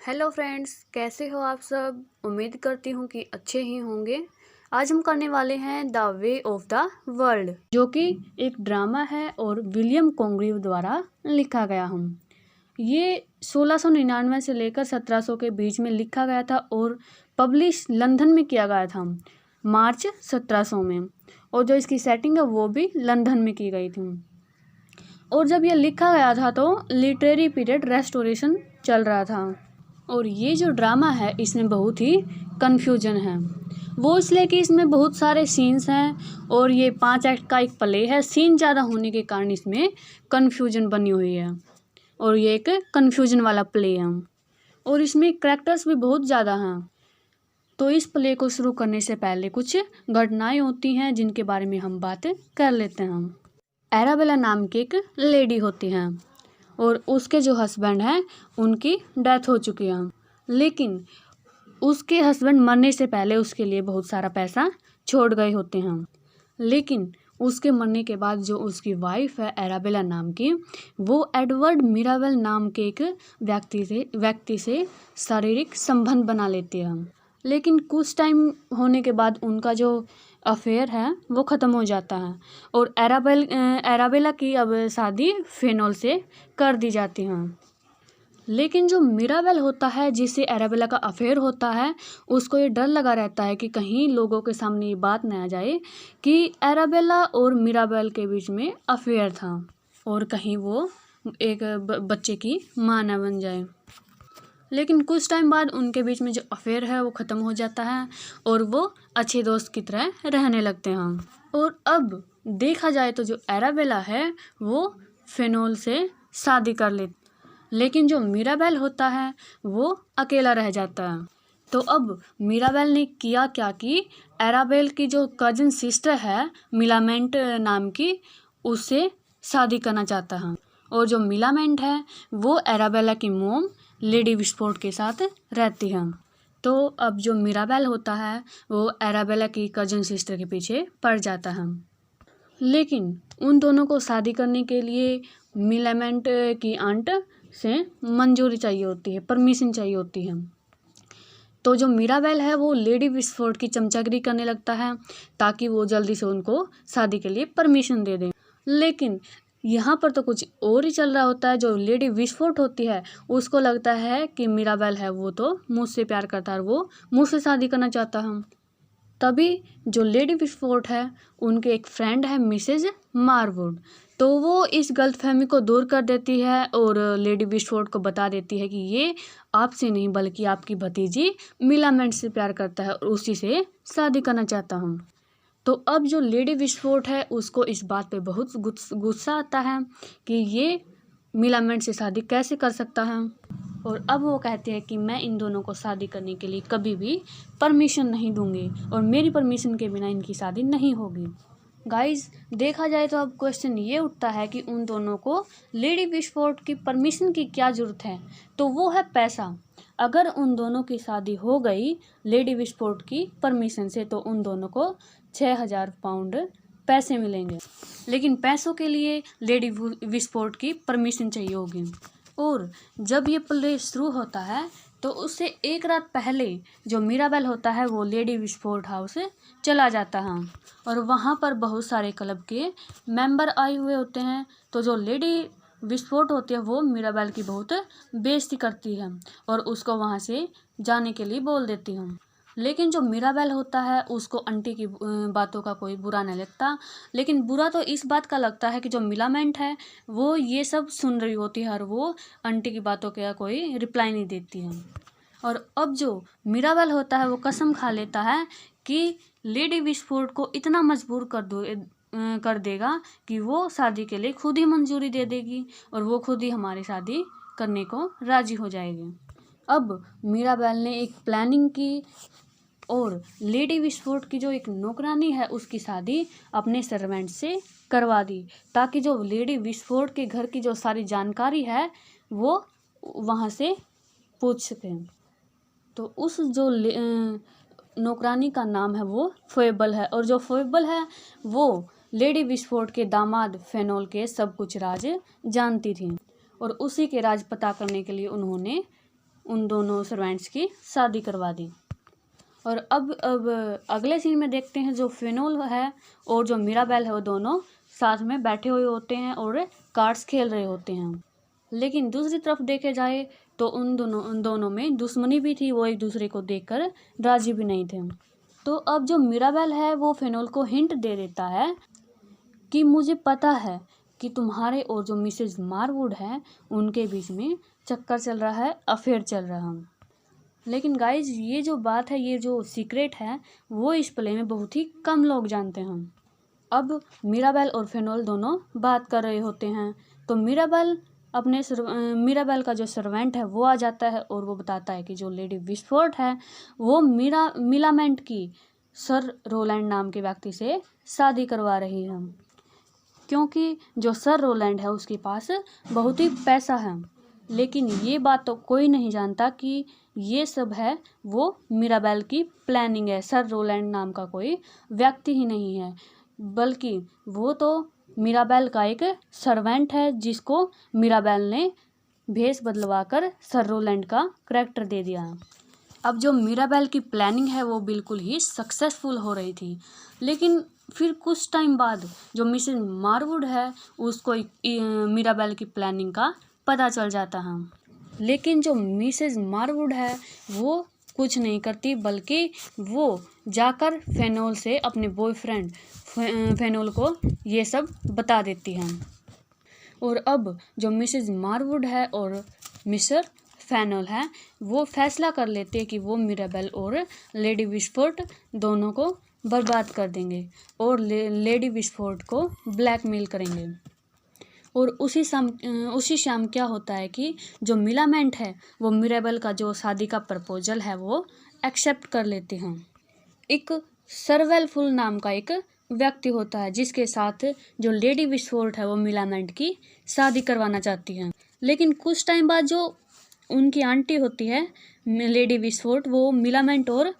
Hello friends, कैसे हो आप सब। उम्मीद करती हूँ कि अच्छे ही होंगे। आज हम करने वाले हैं the way of the world, जो कि एक ड्रामा है और विलियम कॉन्ग्रीव द्वारा लिखा गया। ये 1699 से लेकर 1700 के बीच में लिखा गया था और पब्लिश लंदन में किया गया था मार्च 1700 में। और जो इसकी सेटिंग है वो भी लंदन में की गई थी। और जब ये लिखा गया था तो लिटरेरी पीरियड रेस्टोरेशन चल रहा था। और ये जो ड्रामा है इसमें बहुत ही कन्फ्यूजन है। वो इसलिए कि इसमें बहुत सारे सीन्स हैं और ये 5 एक्ट का एक प्ले है। सीन ज़्यादा होने के कारण इसमें कन्फ्यूजन बनी हुई है और ये एक कन्फ्यूजन वाला प्ले है। और इसमें कैरेक्टर्स भी बहुत ज़्यादा हैं। तो इस प्ले को शुरू करने से पहले कुछ घटनाएं होती हैं जिनके बारे में हम बात कर लेते हैं। एराबेला नाम की एक लेडी होती हैं और उसके जो हस्बैंड हैं उनकी डेथ हो चुकी है। लेकिन उसके हस्बैंड मरने से पहले उसके लिए बहुत सारा पैसा छोड़ गए होते हैं। लेकिन उसके मरने के बाद जो उसकी वाइफ है एराबेला नाम की, वो एडवर्ड मिराबेल नाम के एक व्यक्ति से शारीरिक संबंध बना लेती है। लेकिन कुछ टाइम होने के बाद उनका जो अफेयर है वो ख़त्म हो जाता है और एराबेला की अब शादी फेनोल से कर दी जाती है। लेकिन जो मिराबेल होता है जिससे एराबेला का अफेयर होता है, उसको ये डर लगा रहता है कि कहीं लोगों के सामने ये बात न आ जाए कि एराबेला और मिराबेल के बीच में अफेयर था और कहीं वो एक बच्चे की माँ न बन जाए। लेकिन कुछ टाइम बाद उनके बीच में जो अफेयर है वो ख़त्म हो जाता है और वो अच्छे दोस्त की तरह रहने लगते हैं। और अब देखा जाए तो जो एराबेला है वो फेनोल से शादी कर ले, लेकिन जो मिराबेल होता है वो अकेला रह जाता है। तो अब मिराबेल ने किया क्या कि एराबेल की जो कजिन सिस्टर है मिलामेंट नाम की, उससे शादी करना चाहता है। और जो मिलामेंट है वो एराबेला की मोम लेडी विस्फोट के साथ रहती है। तो अब जो मिराबेल होता है वो एराबेला की कजिन सिस्टर के पीछे पड़ जाता है। लेकिन उन दोनों को शादी करने के लिए मिलामेंट की आंट से मंजूरी चाहिए होती है, परमिशन चाहिए होती है। तो जो मिराबेल है वो लेडी विस्फोट की चमचागिरी करने लगता है ताकि वो जल्दी से उनको शादी के लिए परमिशन दे दें। लेकिन यहाँ पर तो कुछ और ही चल रहा होता है। जो लेडी विस्फोट होती है उसको लगता है कि मिराबेल है वो तो मुझसे प्यार करता है और वो मुझसे शादी करना चाहता है। तभी जो लेडी विस्फोट है उनके एक फ्रेंड है मिसेज मारवुड, तो वो इस गलतफहमी को दूर कर देती है और लेडी विस्फोट को बता देती है कि ये आपसे नहीं बल्कि आपकी भतीजी मिलामेंट से प्यार करता है और उसी से शादी करना चाहता हूँ। तो अब जो लेडी विस्फोट है उसको इस बात पे बहुत गुस्सा आता है कि ये मिलामेंट से शादी कैसे कर सकता है। और अब वो कहते हैं कि मैं इन दोनों को शादी करने के लिए कभी भी परमिशन नहीं दूंगी और मेरी परमिशन के बिना इनकी शादी नहीं होगी। गाइस, देखा जाए तो अब क्वेश्चन ये उठता है कि उन दोनों को लेडी विस्फोट की परमिशन की क्या ज़रूरत है। तो वो है पैसा। अगर उन दोनों की शादी हो गई लेडी विस्फोट की परमिशन से तो उन दोनों को 6000 पाउंड पैसे मिलेंगे। लेकिन पैसों के लिए लेडी विस्फोट की परमिशन चाहिए होगी। और जब ये प्ले शुरू होता है तो उससे एक रात पहले जो मिराबेल होता है वो लेडी विस्फोट हाउस चला जाता है और वहाँ पर बहुत सारे क्लब के मेंबर आए हुए होते हैं। तो जो लेडी विस्फोट होती है वो मिराबेल की बहुत बेइज्जती करती है और उसको वहाँ से जाने के लिए बोल देती है। लेकिन जो मिराबेल होता है उसको आंटी की बातों का कोई बुरा नहीं लगता। लेकिन बुरा तो इस बात का लगता है कि जो मिलामेंट है वो ये सब सुन रही होती है और वो आंटी की बातों का कोई रिप्लाई नहीं देती है। और अब जो मिराबेल होता है वो कसम खा लेता है कि लेडी विस्फोट को इतना मजबूर कर देगा कि वो शादी के लिए खुद ही मंजूरी दे देगी और वो खुद ही हमारी शादी करने को राजी हो जाएगी। अब मिराबेल ने एक प्लानिंग की और लेडी विस्फोट की जो एक नौकरानी है उसकी शादी अपने सर्वेंट से करवा दी ताकि जो लेडी विस्फोट के घर की जो सारी जानकारी है वो वहाँ से पूछ सकें। तो उस जो नौकरानी का नाम है वो फोएबल है और जो फोएबल है वो लेडी विस्फोट के दामाद फेनोल के सब कुछ राज जानती थी और उसी के राज पता करने के लिए उन्होंने उन दोनों सर्वेंट्स की शादी करवा दी। और अब अगले सीन में देखते हैं जो फेनोल है और जो मिराबेल है वो दोनों साथ में बैठे हुए होते हैं और कार्ड्स खेल रहे होते हैं। लेकिन दूसरी तरफ देखे जाए तो उन दोनों में दुश्मनी भी थी, वो एक दूसरे को देखकर राजी भी नहीं थे। तो अब जो मिराबेल है वो फेनोल को हिंट दे देता है कि मुझे पता है कि तुम्हारे और जो मिसेज मारवुड है उनके बीच में चक्कर चल रहा है, अफेयर चल रहा है। लेकिन गाइज ये जो बात है, ये जो सीक्रेट है, वो इस प्ले में बहुत ही कम लोग जानते हैं। अब मिराबेल और फेनोल दोनों बात कर रहे होते हैं तो मिराबेल का जो सर्वेंट है वो आ जाता है और वो बताता है कि जो लेडी विस्फोर्ट है वो मिलामेंट की सर रोलैंड नाम के व्यक्ति से शादी करवा रही है, क्योंकि जो सर रोलैंड है उसके पास बहुत ही पैसा है। लेकिन ये बात तो कोई नहीं जानता कि ये सब है वो मिराबेल की प्लानिंग है। सर रोलैंड नाम का कोई व्यक्ति ही नहीं है, बल्कि वो तो मिराबेल का एक सर्वेंट है जिसको मिराबेल ने भेष बदलवा कर सर रोलैंड का करैक्टर दे दिया। अब जो मिराबेल की प्लानिंग है वो बिल्कुल ही सक्सेसफुल हो रही थी। लेकिन फिर कुछ टाइम बाद जो मिसेस मारवुड है उसको मिराबेल की प्लानिंग का पता चल जाता है। लेकिन जो मिसेस मारवुड है वो कुछ नहीं करती, बल्कि वो जाकर फेनोल से अपने बॉयफ्रेंड फेनोल को ये सब बता देती हैं। और अब जो मिसेस मारवुड है और मिस्टर फेनोल है वो फैसला कर लेते हैं कि वो मिराबेल और लेडी विस्फोर्ट दोनों को बर्बाद कर देंगे और लेडी विस्फोर्ट को ब्लैकमेल करेंगे। और उसी शाम क्या होता है कि जो मिलामेंट है वो मिराबेल का जो शादी का प्रपोजल है वो एक्सेप्ट कर लेते हैं। एक सरवेलफुल नाम का एक व्यक्ति होता है जिसके साथ जो लेडी विस्फोर्ट है वो मिलामेंट की शादी करवाना चाहती है। लेकिन कुछ टाइम बाद जो उनकी आंटी होती है लेडी विस्फोर्ट, वो मिलामेंट और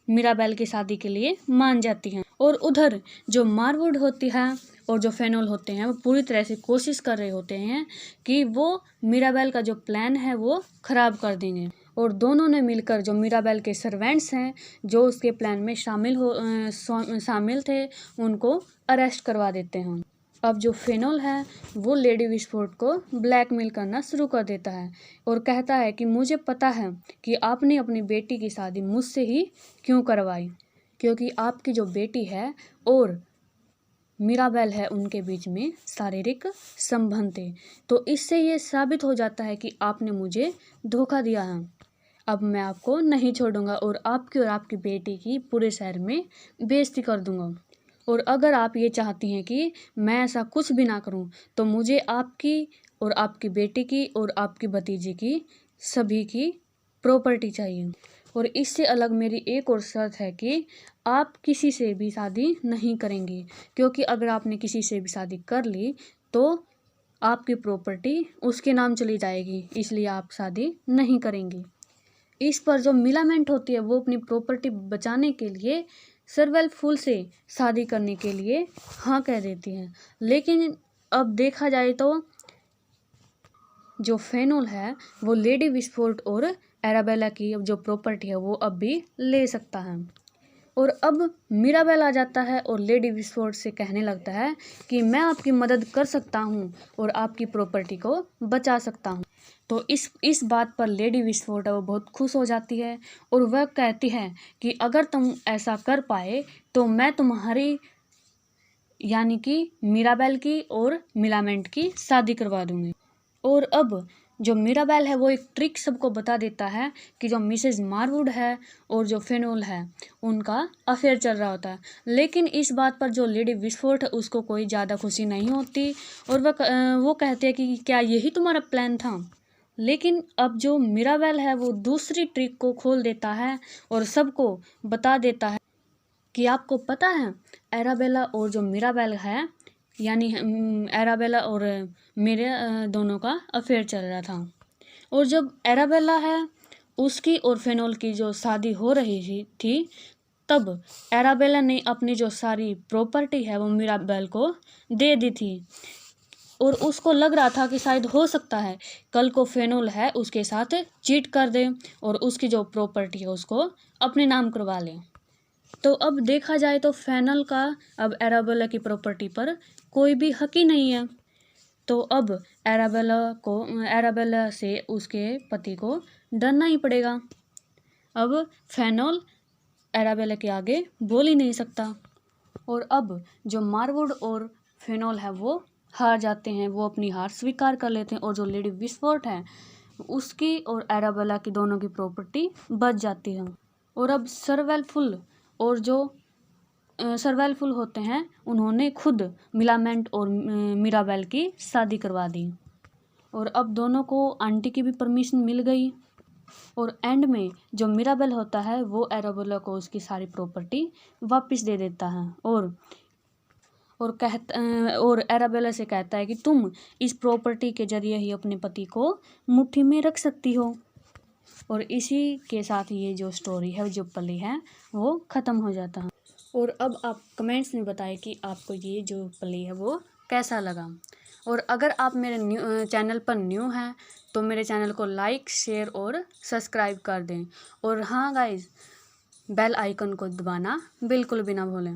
मिराबेल की शादी के लिए मान जाती हैं। और उधर जो मारवुड होती है और जो फेनोल होते हैं वो पूरी तरह से कोशिश कर रहे होते हैं कि वो मिराबेल का जो प्लान है वो ख़राब कर देंगे। और दोनों ने मिलकर जो मिराबेल के सर्वेंट्स हैं जो उसके प्लान में शामिल थे उनको अरेस्ट करवा देते हैं। अब जो फेनोल है वो लेडी विस्फोर्ट को ब्लैकमेल करना शुरू कर देता है और कहता है कि मुझे पता है कि आपने अपनी बेटी की शादी मुझसे ही क्यों करवाई, क्योंकि आपकी जो बेटी है और मिराबेल है उनके बीच में शारीरिक संबंध थे। तो इससे ये साबित हो जाता है कि आपने मुझे धोखा दिया है। अब मैं आपको नहीं छोड़ूंगा और आपकी बेटी की पूरे शहर में बेइज्जती कर दूंगा। और अगर आप ये चाहती हैं कि मैं ऐसा कुछ भी ना करूं तो मुझे आपकी और आपकी बेटी की और आपकी भतीजी की सभी की प्रॉपर्टी चाहिए। और इससे अलग मेरी एक और शर्त है कि आप किसी से भी शादी नहीं करेंगी, क्योंकि अगर आपने किसी से भी शादी कर ली तो आपकी प्रॉपर्टी उसके नाम चली जाएगी, इसलिए आप शादी नहीं करेंगी। इस पर जो मिलामेंट होती है वो अपनी प्रॉपर्टी बचाने के लिए सरवेलफुल से शादी करने के लिए हाँ कह देती है। लेकिन अब देखा जाए तो जो फेनोल है वो लेडी विस्फोर्ट और एराबेला की जो प्रॉपर्टी है वो अब भी ले सकता है। और अब मिराबेल आ जाता है और लेडी विस्फोर्ट से कहने लगता है कि मैं आपकी मदद कर सकता हूँ और आपकी प्रॉपर्टी को बचा सकता हूँ। तो इस बात पर लेडी विस्फोर्ट है वो बहुत खुश हो जाती है और वह कहती है कि अगर तुम ऐसा कर पाए तो मैं तुम्हारी यानी कि मिराबेल की और मिलामेंट की शादी करवा दूंगी। और अब जो मिराबेल है वो एक ट्रिक सबको बता देता है कि जो मिसेस मारवुड है और जो फेनोल है उनका अफेयर चल रहा होता है। लेकिन इस बात पर जो लेडी विस्फोर्ट है उसको कोई ज़्यादा खुशी नहीं होती और वो कहते हैं कि क्या यही तुम्हारा प्लान था। लेकिन अब जो मिराबेल है वो दूसरी ट्रिक को खोल देता है और सबको बता देता है कि आपको पता है एराबेला और जो मिराबेल है यानी एराबेला और मेरे दोनों का अफेयर चल रहा था। और जब एराबेला है उसकी और फेनोल की जो शादी हो रही थी तब एराबेला ने अपनी जो सारी प्रॉपर्टी है वो मिराबेल को दे दी थी और उसको लग रहा था कि शायद हो सकता है कल को फेनोल है उसके साथ चीट कर दे और उसकी जो प्रॉपर्टी है उसको अपने नाम करवा ले। तो अब देखा जाए तो फेनल का अब एराबेला की प्रॉपर्टी पर कोई भी हक ही नहीं है। तो अब एराबेला से उसके पति को डरना ही पड़ेगा। अब फेनोल एराबेला के आगे बोल ही नहीं सकता और अब जो मार्वुड और फेनोल है वो हार जाते हैं, वो अपनी हार स्वीकार कर लेते हैं और जो लेडी विस्फोट है उसकी और एराबेला की दोनों की प्रॉपर्टी बच जाती है। और अब सर्वेलफुल होते हैं, उन्होंने खुद मिलामेंट और मिराबेल की शादी करवा दी और अब दोनों को आंटी की भी परमिशन मिल गई। और एंड में जो मिराबेल होता है वो एराबेला को उसकी सारी प्रॉपर्टी वापस दे देता है और एराबेला से कहता है कि तुम इस प्रॉपर्टी के जरिए ही अपने पति को मुट्ठी में रख सकती हो। और इसी के साथ ये जो स्टोरी है जो प्ले है वो ख़त्म हो जाता है। और अब आप कमेंट्स में बताएं कि आपको ये जो प्ले है वो कैसा लगा। और अगर आप मेरे चैनल पर न्यू हैं तो मेरे चैनल को लाइक शेयर और सब्सक्राइब कर दें। और हाँ गाइस, बेल आइकन को दबाना बिल्कुल भी ना भूलें।